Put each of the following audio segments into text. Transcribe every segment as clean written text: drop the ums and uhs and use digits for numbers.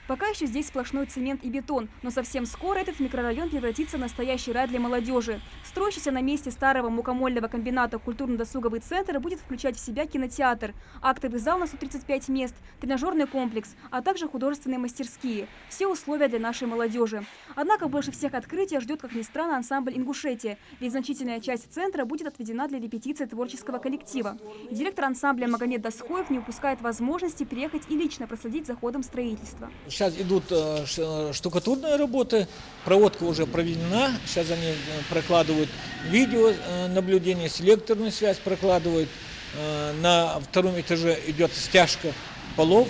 Пока еще здесь сплошной цемент и бетон, но совсем скоро этот микрорайон превратится в настоящий рай для молодежи. Строящийся на месте старого мукомольного комбината культурно-досуговый центр будет включать в себя кинотеатр, актовый зал на 135 мест, тренажерный комплекс, а также художественные мастерские. Все условия для нашей молодежи. Однако больше всех открытия ждет, как ни странно, ансамбль «Ингушетия», ведь значительная часть центра будет отведена для репетиции творческого коллектива. Директор ансамбля Магомед Дасхоев не упускает возможности приехать и лично проследить за ходом строительства. Сейчас идут штукатурные работы, проводка уже проведена, сейчас они прокладывают видеонаблюдение, селекторную связь прокладывают, на втором этаже идет стяжка полов.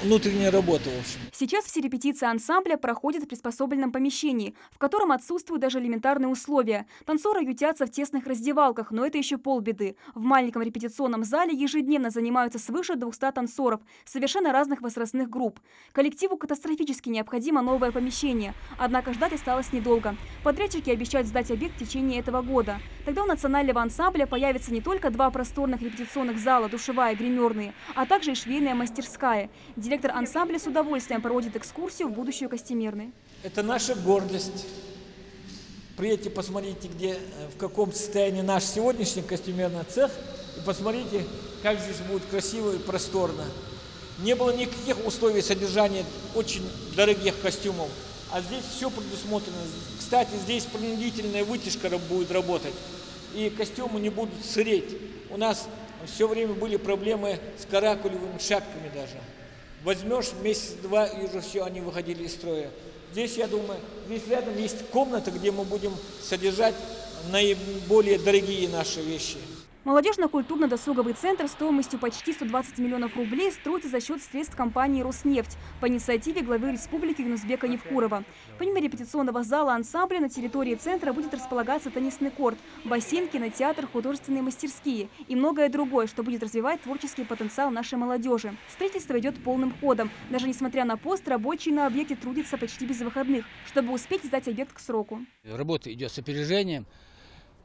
Внутренняя работа, в общем. Сейчас все репетиции ансамбля проходят в приспособленном помещении, в котором отсутствуют даже элементарные условия. Танцоры ютятся в тесных раздевалках, но это еще полбеды. В маленьком репетиционном зале ежедневно занимаются свыше 200 танцоров совершенно разных возрастных групп. Коллективу катастрофически необходимо новое помещение, однако ждать осталось недолго. Подрядчики обещают сдать объект в течение этого года. Тогда у национального ансамбля появится не только 2 просторных репетиционных зала, душевая и гримерные, а также и швейная мастерская. Директор ансамбля с удовольствием проводит экскурсию в будущую костюмерную. Это наша гордость. Приедьте, посмотрите, в каком состоянии наш сегодняшний костюмерный цех, и посмотрите, как здесь будет красиво и просторно. Не было никаких условий содержания очень дорогих костюмов, а здесь все предусмотрено. Кстати, здесь принудительная вытяжка будет работать, и костюмы не будут сыреть. У нас все время были проблемы с каракулевыми шапками даже. Возьмешь месяц-два, и уже все, они выходили из строя. Здесь, я думаю, здесь рядом есть комната, где мы будем содержать наиболее дорогие наши вещи. Молодежно-культурно-досуговый центр стоимостью почти 120 миллионов рублей строится за счет средств компании «Роснефть» по инициативе главы республики Юнусбека Евкурова. Помимо репетиционного зала ансамбля на территории центра будет располагаться теннисный корт, бассейн, кинотеатр, художественные мастерские и многое другое, что будет развивать творческий потенциал нашей молодежи. Строительство идет полным ходом. Даже несмотря на пост, рабочие на объекте трудятся почти без выходных, чтобы успеть сдать объект к сроку. Работа идет с опережением.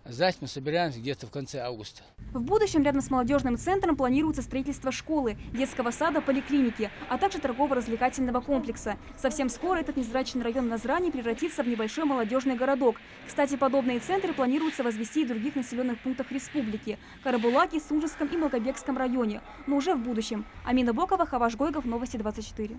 Сдать мы собираемся где-то в конце августа. В будущем рядом с молодежным центром планируется строительство школы, детского сада, поликлиники, а также торгово-развлекательного комплекса. Совсем скоро этот незрачный район Назрани превратится в небольшой молодежный городок. Кстати, подобные центры планируется возвести и в других населенных пунктах республики – Карабулаке, Сунжском и Малгобекском районе, но уже в будущем. Амина Бокова, Хаваш Гойгов, Новости 24.